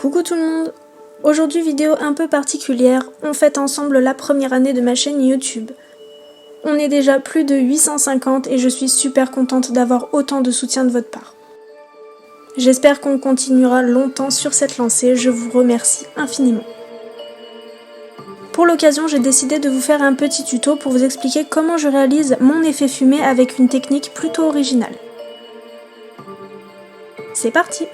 Coucou tout le monde! Aujourd'hui vidéo un peu particulière, on fête ensemble la première année de ma chaîne YouTube. On est déjà plus de 850 et je suis super contente d'avoir autant de soutien de votre part. J'espère qu'on continuera longtemps sur cette lancée, je vous remercie infiniment. Pour l'occasion, j'ai décidé de vous faire un petit tuto pour vous expliquer comment je réalise mon effet fumé avec une technique plutôt originale. C'est parti!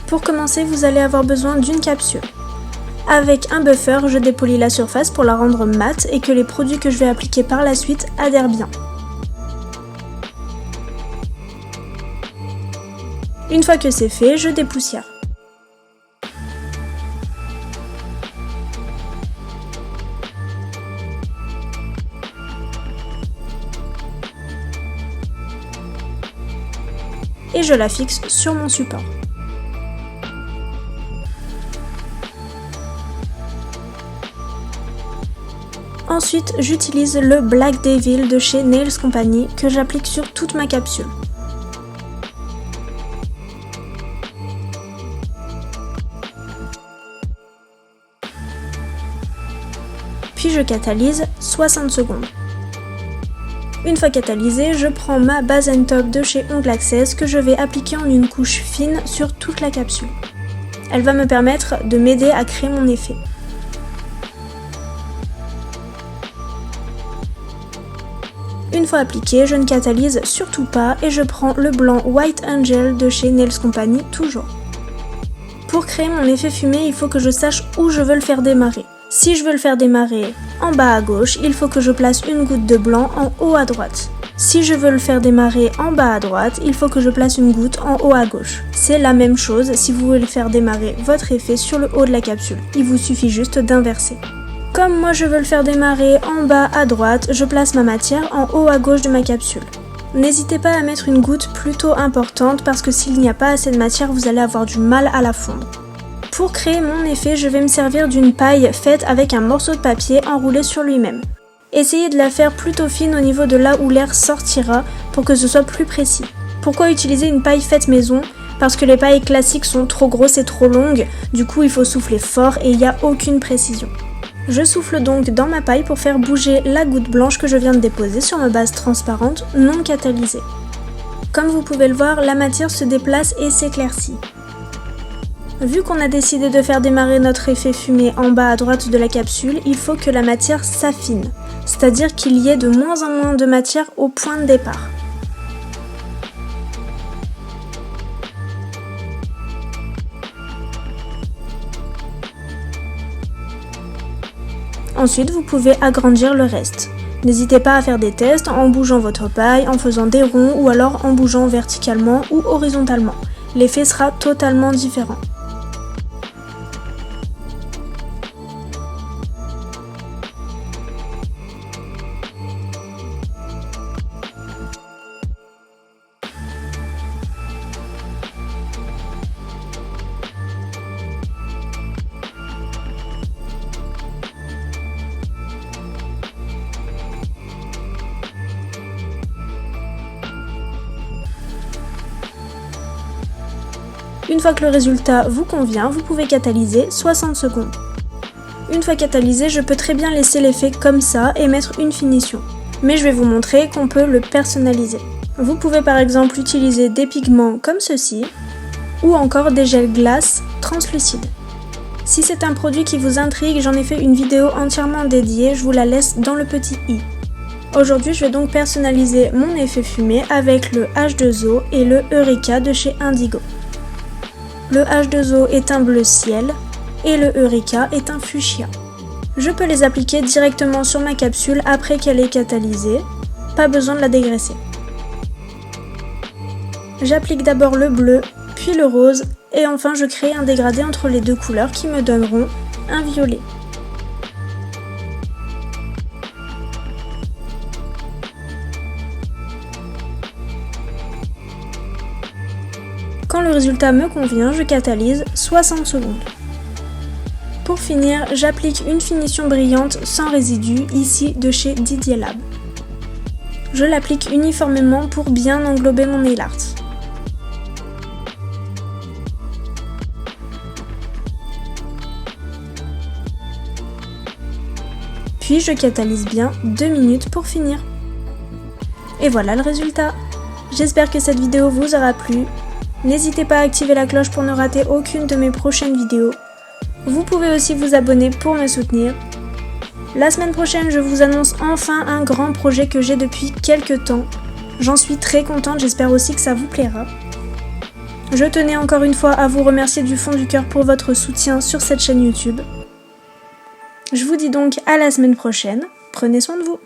Pour commencer, vous allez avoir besoin d'une capsule. Avec un buffer, je dépolis la surface pour la rendre mate et que les produits que je vais appliquer par la suite adhèrent bien. Une fois que c'est fait, je dépoussière. Et je la fixe sur mon support. Ensuite, j'utilise le Black Devil de chez Nails Company que j'applique sur toute ma capsule. Puis je catalyse 60 secondes. Une fois catalysée, je prends ma base and top de chez Ongle Access que je vais appliquer en une couche fine sur toute la capsule. Elle va me permettre de m'aider à créer mon effet. Une fois appliqué, je ne catalyse surtout pas et je prends le blanc White Angel de chez Nails Company toujours. Pour créer mon effet fumé, il faut que je sache où je veux le faire démarrer. Si je veux le faire démarrer en bas à gauche, il faut que je place une goutte de blanc en haut à droite. Si je veux le faire démarrer en bas à droite, il faut que je place une goutte en haut à gauche. C'est la même chose si vous voulez faire démarrer votre effet sur le haut de la capsule. Il vous suffit juste d'inverser. Comme moi je veux le faire démarrer en bas à droite, je place ma matière en haut à gauche de ma capsule. N'hésitez pas à mettre une goutte plutôt importante parce que s'il n'y a pas assez de matière, vous allez avoir du mal à la fondre. Pour créer mon effet, je vais me servir d'une paille faite avec un morceau de papier enroulé sur lui-même. Essayez de la faire plutôt fine au niveau de là où l'air sortira pour que ce soit plus précis. Pourquoi utiliser une paille faite maison ? Parce que les pailles classiques sont trop grosses et trop longues, du coup il faut souffler fort et il n'y a aucune précision. Je souffle donc dans ma paille pour faire bouger la goutte blanche que je viens de déposer sur ma base transparente non catalysée. Comme vous pouvez le voir, la matière se déplace et s'éclaircit. Vu qu'on a décidé de faire démarrer notre effet fumé en bas à droite de la capsule, il faut que la matière s'affine, c'est-à-dire qu'il y ait de moins en moins de matière au point de départ. Ensuite, vous pouvez agrandir le reste. N'hésitez pas à faire des tests en bougeant votre paille, en faisant des ronds ou alors en bougeant verticalement ou horizontalement. L'effet sera totalement différent. Une fois que le résultat vous convient, vous pouvez catalyser 60 secondes. Une fois catalysé, je peux très bien laisser l'effet comme ça et mettre une finition. Mais je vais vous montrer qu'on peut le personnaliser. Vous pouvez par exemple utiliser des pigments comme ceci, ou encore des gels glace translucides. Si c'est un produit qui vous intrigue, j'en ai fait une vidéo entièrement dédiée, je vous la laisse dans le petit i. Aujourd'hui, je vais donc personnaliser mon effet fumé avec le H2O et le Eureka de chez Indigo. Le H2O est un bleu ciel et le Eureka est un fuchsia. Je peux les appliquer directement sur ma capsule après qu'elle est catalysée, pas besoin de la dégraisser. J'applique d'abord le bleu, puis le rose Et enfin, je crée un dégradé entre les deux couleurs qui me donneront un violet. Quand le résultat me convient, je catalyse 60 secondes. Pour finir, j'applique une finition brillante sans résidus, ici de chez Didier Lab. Je l'applique uniformément pour bien englober mon nail art. Puis je catalyse bien 2 minutes pour finir. Et voilà le résultat. J'espère que cette vidéo vous aura plu. N'hésitez pas à activer la cloche pour ne rater aucune de mes prochaines vidéos. Vous pouvez aussi vous abonner pour me soutenir. La semaine prochaine, je vous annonce enfin un grand projet que j'ai depuis quelques temps. J'en suis très contente, j'espère aussi que ça vous plaira. Je tenais encore une fois à vous remercier du fond du cœur pour votre soutien sur cette chaîne YouTube. Je vous dis donc à la semaine prochaine, prenez soin de vous.